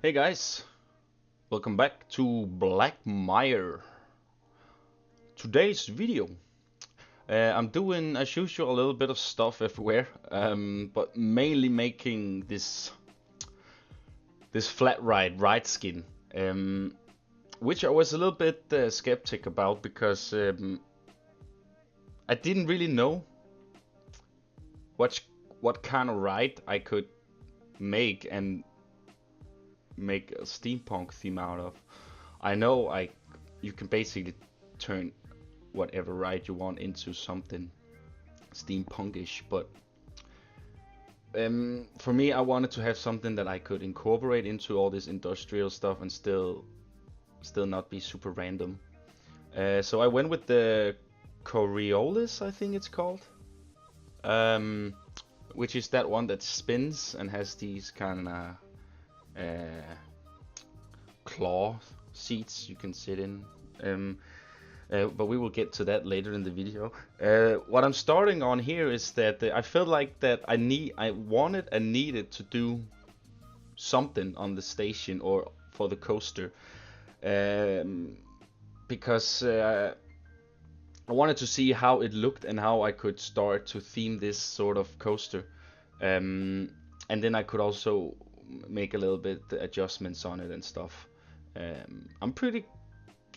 Hey guys, welcome back to Blackmire. Today's video, I'm doing as usual a little bit of stuff everywhere, but mainly making this flat ride skin, which I was a little bit skeptic about because I didn't really know what what kind of ride I could make and make a steampunk theme out of. I know you can basically turn whatever ride you want into something steampunkish, but for me, I wanted to have something that I could incorporate into all this industrial stuff and still not be super random. So I went with the Coriolis, I think it's called, um, which is that one that spins and has these kind of claw seats you can sit in. But we will get to that later in the video. What I'm starting on here is that I felt like that I wanted and needed to do something on the station or for the coaster, because I wanted to see how it looked and how I could start to theme this sort of coaster, and then I could also make a little bit adjustments on it and stuff. I'm pretty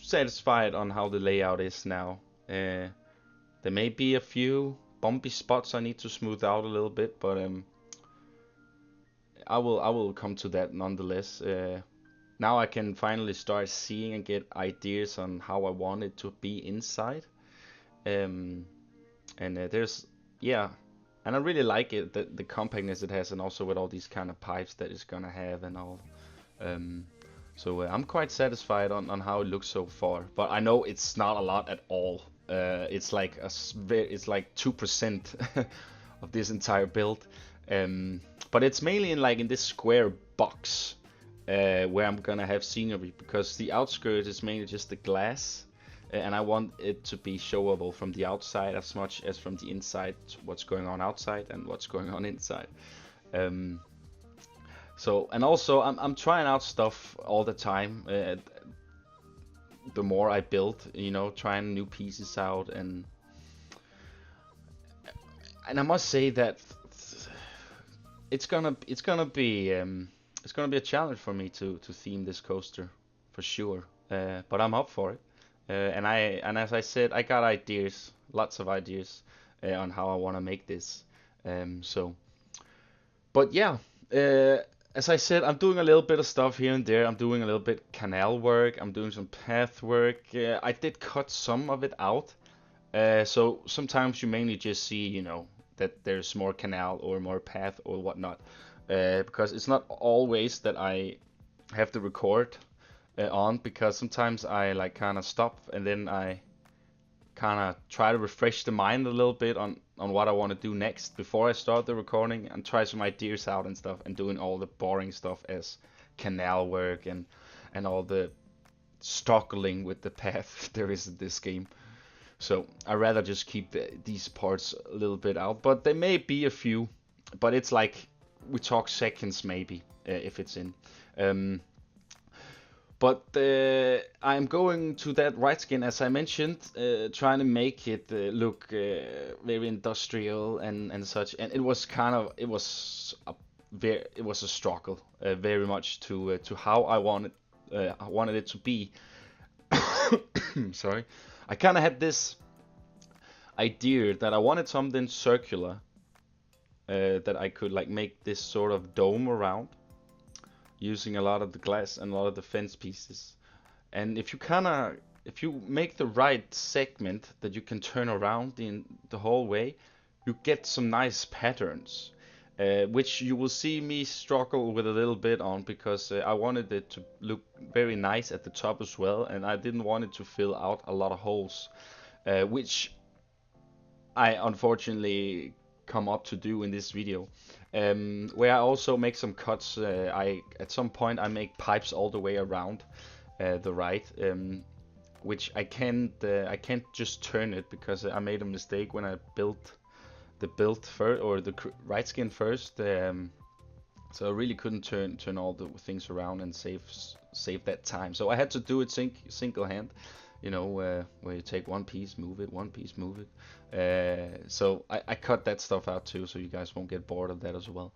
satisfied on how the layout is now. There may be a few bumpy spots I need to smooth out a little bit, but I will come to that nonetheless. Now I can finally start seeing and get ideas on how I want it to be inside. And there's and I really like it, the compactness it has, and also with all these kind of pipes that it's gonna have and all. So I'm quite satisfied on how it looks so far, but I know it's not a lot at all. It's like it's like 2% of this entire build, but it's mainly in this square box where I'm gonna have scenery, because the outskirts is mainly just the glass, and I want it to be showable from the outside as much as from the inside, what's going on outside and what's going on inside. So, and also I'm trying out stuff all the time. The more I build, trying new pieces out, and I must say that it's gonna be a challenge for me to theme this coaster for sure. But I'm up for it. And as I said, I got ideas, lots of ideas on how I want to make this. But yeah. As I said, I'm doing a little bit of stuff here and there. I'm doing a little bit canal work. I'm doing some path work. I did cut some of it out. So sometimes you mainly just see, that there's more canal or more path or whatnot. Because it's not always that I have to record on, because sometimes I like kind of stop and then I kind of try to refresh the mind a little bit on what I want to do next before I start the recording, and try some ideas out and stuff, and doing all the boring stuff as canal work and all the struggling with the path there is in this game. So I rather just keep these parts a little bit out, but there may be a few, but it's like we talk seconds maybe if it's in. But I'm going to that right skin, as I mentioned, trying to make it look very industrial and such. And it was a struggle, very much to how I wanted it to be. Sorry, I kind of had this idea that I wanted something circular, that I could like make this sort of dome around, using a lot of the glass and a lot of the fence pieces. And if you make the right segment that you can turn around in the whole way, you get some nice patterns, which you will see me struggle with a little bit on, because I wanted it to look very nice at the top as well, and I didn't want it to fill out a lot of holes, which I unfortunately come up to do in this video, where I also make some cuts. At some point I make pipes all the way around the ride, which I can't just turn it, because I made a mistake when I built the build first, or the ride skin first. So I really couldn't turn all the things around and save that time. So I had to do it single hand, where you take one piece, move it, one piece, move it. So I cut that stuff out too, so you guys won't get bored of that as well.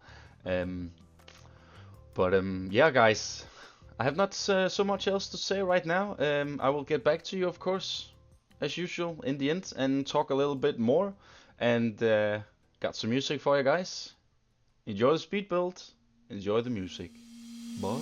Um, but yeah, guys, I have not so much else to say right now. I will get back to you, of course, as usual, in the end, and talk a little bit more. And got some music for you guys. Enjoy the speed build. Enjoy the music. Bye.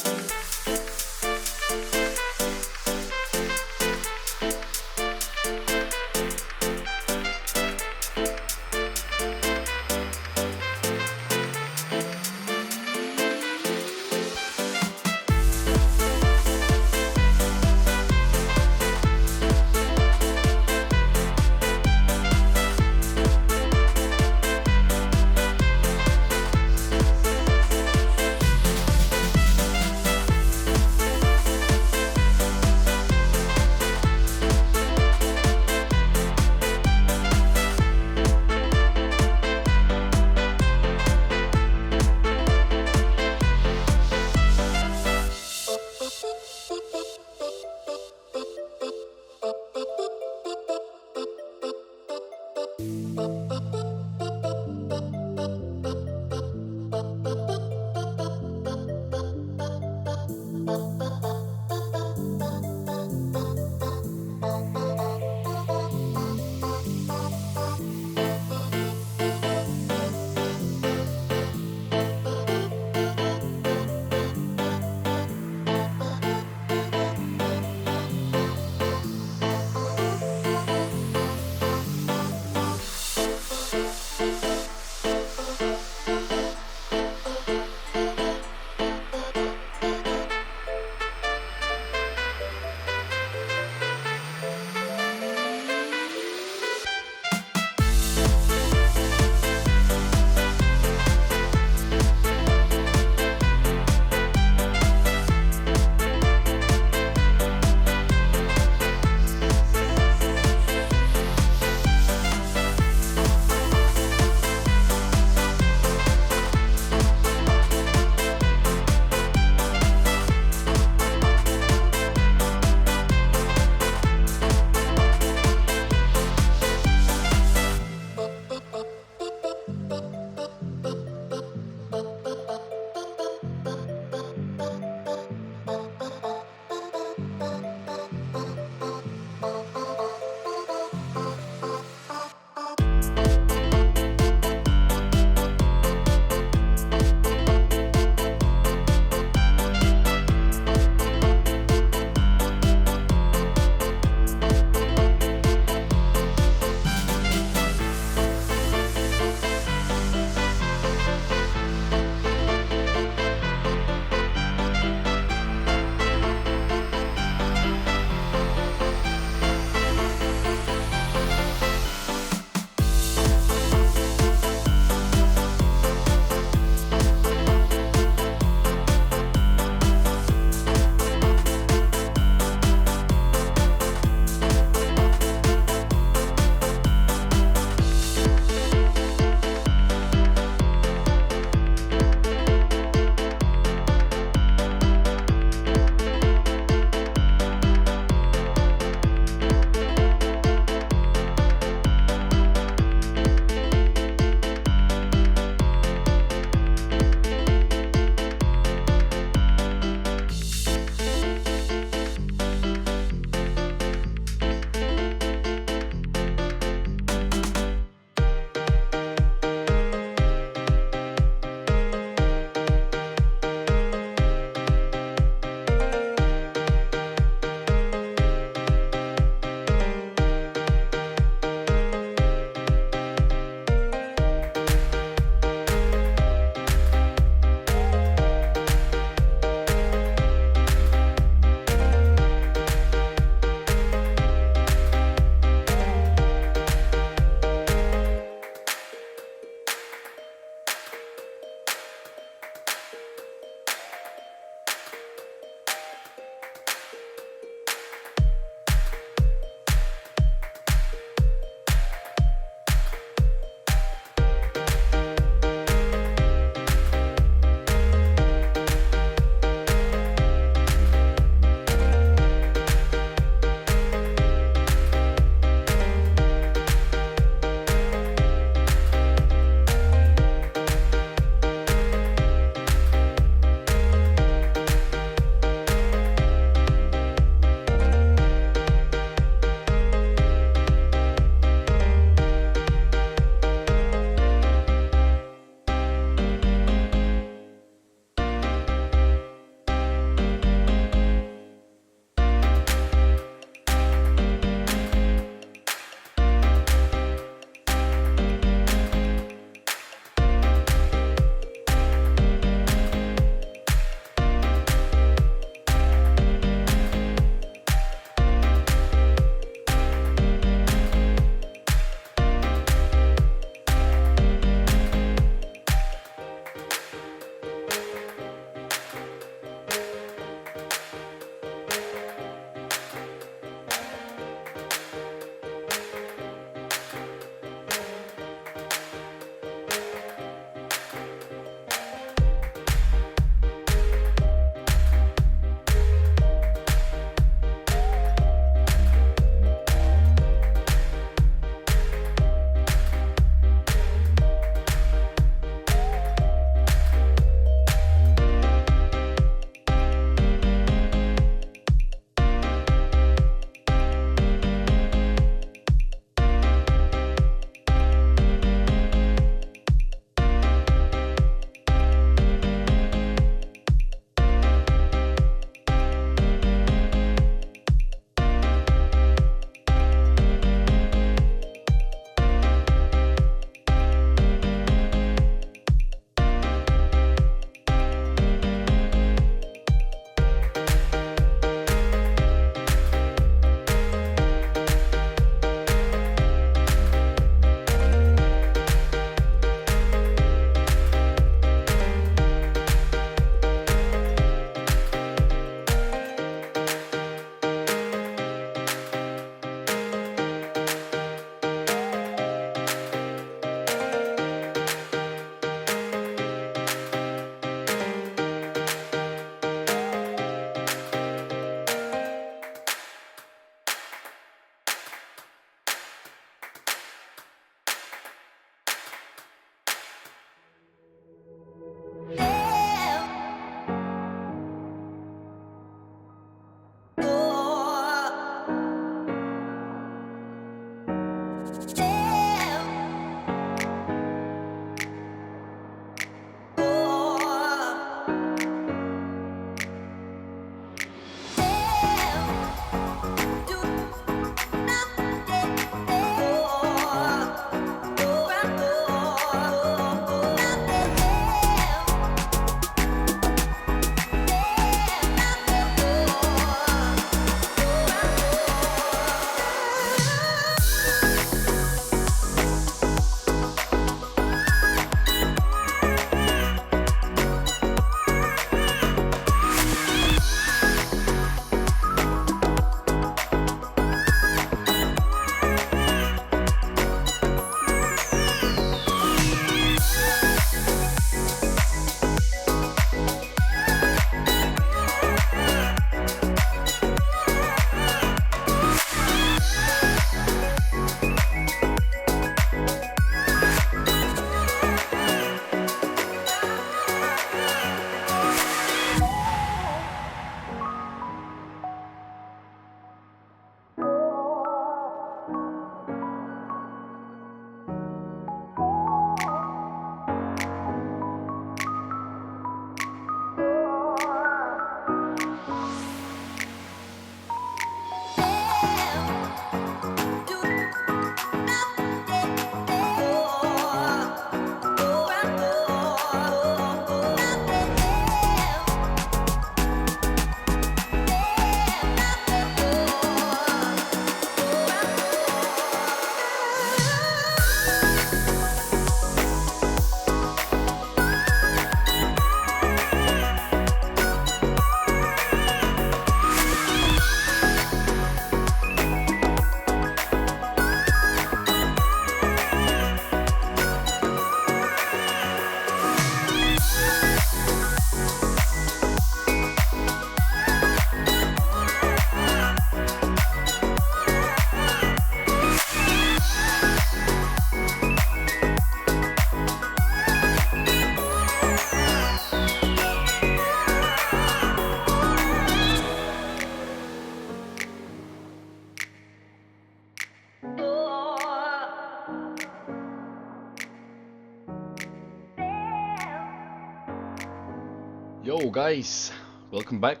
Yo guys, welcome back.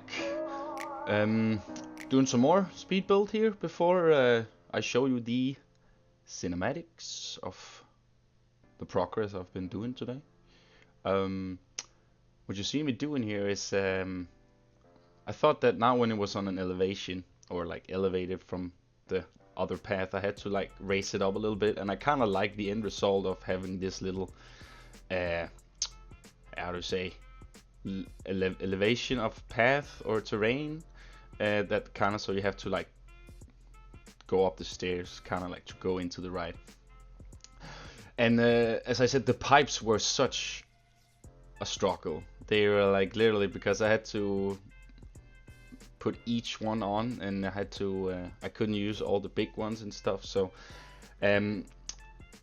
Doing some more speed build here before I show you the cinematics of the progress I've been doing today. What you see me doing here is I thought that now when it was on an elevation or like elevated from the other path, I had to like raise it up a little bit, and I kind of like the end result of having this little how to say elevation of path or terrain that kind of, so you have to like go up the stairs kind of like to go into the ride. And as I said, the pipes were such a struggle. They were like literally, because I had to put each one on, and I had to I couldn't use all the big ones and stuff. So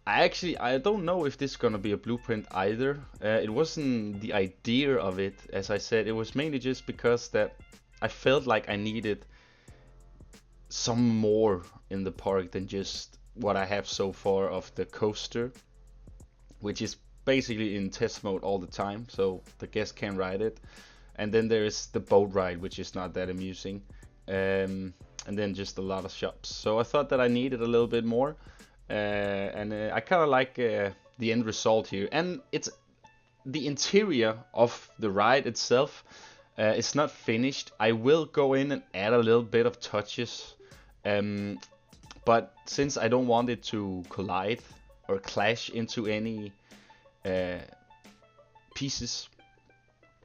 I don't know if this is gonna be a blueprint either. It wasn't the idea of it, as I said. It was mainly just because that I felt like I needed some more in the park than just what I have so far of the coaster, which is basically in test mode all the time, so the guests can ride it. And then there is the boat ride, which is not that amusing, and then just a lot of shops. So I thought that I needed a little bit more. And I kind of like the end result here, and it's the interior of the ride itself. It's not finished. I will go in and add a little bit of touches, but since I don't want it to collide or clash into any pieces,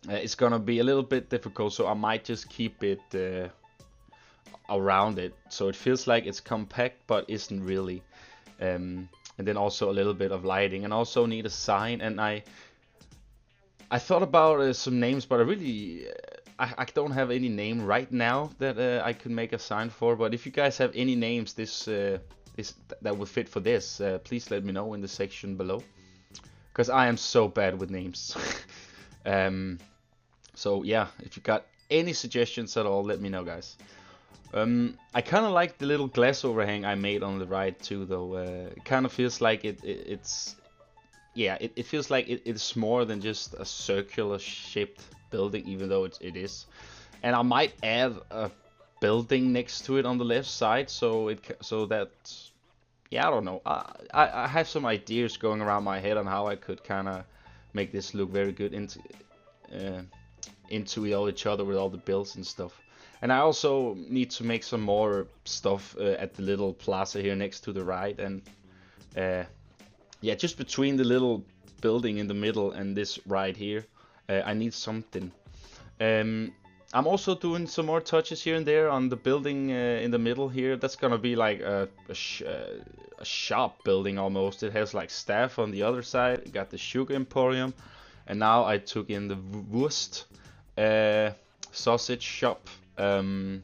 it's gonna be a little bit difficult. So I might just keep it around it, so it feels like it's compact but isn't really. And then also a little bit of lighting, and also need a sign. And I thought about some names, but I really I don't have any name right now that I can make a sign for. But if you guys have any names that would fit for this, please let me know in the section below, because I am so bad with names. So yeah, if you got any suggestions at all, let me know, guys. I kind of like the little glass overhang I made on the ride too, though. It kind of feels like it feels like it's more than just a circular shaped building, even though it is. And I might add a building next to it on the left side, so that, yeah, I don't know. I have some ideas going around my head on how I could kind of make this look very good into all each other with all the builds and stuff. And I also need to make some more stuff at the little plaza here next to the ride, and yeah, just between the little building in the middle and this ride here, I need something. I'm also doing some more touches here and there on the building in the middle here. That's gonna be like a shop building almost. It has like staff on the other side. It got the sugar emporium, and now I took in the Wurst sausage shop. And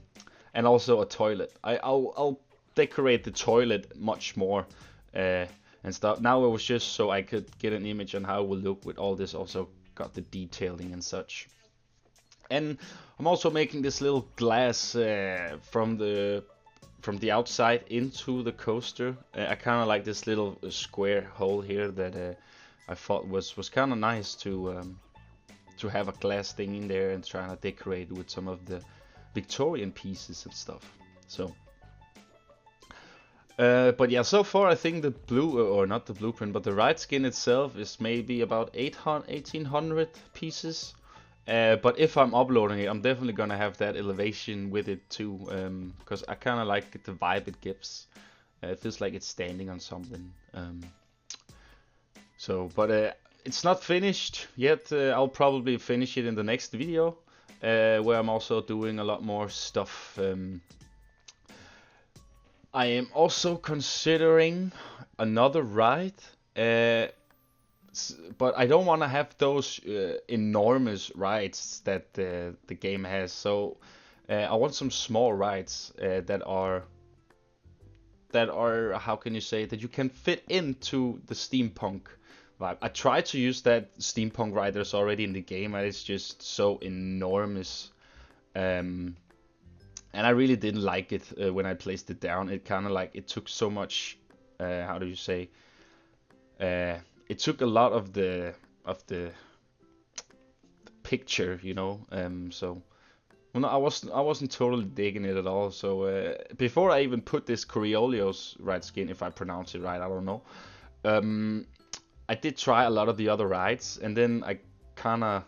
also a toilet. I'll decorate the toilet much more and stuff. Now it was just so I could get an image on how it will look with all this. Also got the detailing and such. And I'm also making this little glass from the outside into the coaster. I kind of like this little square hole here that I thought was kind of nice to have a glass thing in there and trying to decorate with some of the Victorian pieces and stuff. So but yeah, so far I think the or not the blueprint, but the ride skin itself is maybe about 1800 pieces. But if I'm uploading it, I'm definitely gonna have that elevation with it too, because I kind of like the vibe it gives. It feels like it's standing on something. But it's not finished yet. I'll probably finish it in the next video, where I'm also doing a lot more stuff. I am also considering another ride, but I don't want to have those enormous rides that the game has. So I want some small rides that are, how can you say, that you can fit into the steampunk vibe. I tried to use that steampunk ride that's already in the game, and it's just so enormous. And I really didn't like it when I placed it down. It kind of like, it took so much, how do you say, it took a lot of the picture, you know. So well, no, I wasn't totally digging it at all. So before I even put this Coriolis ride skin, if I pronounce it right, I don't know. I did try a lot of the other rides, and then I kind of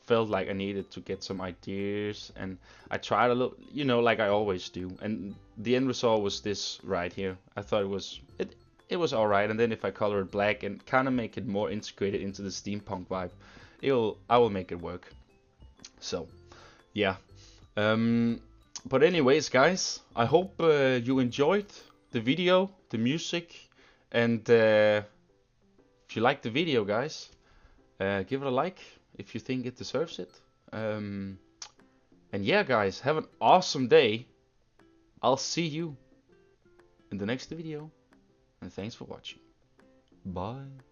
felt like I needed to get some ideas, and I tried a little, you know, like I always do. And the end result was this right here. I thought it was all right. And then if I color it black and kind of make it more integrated into the steampunk vibe, I will make it work. So yeah. But anyways, guys, I hope you enjoyed the video, the music, and if you like the video, guys, give it a like if you think it deserves it. And yeah, guys, have an awesome day. I'll see you in the next video, and thanks for watching. Bye.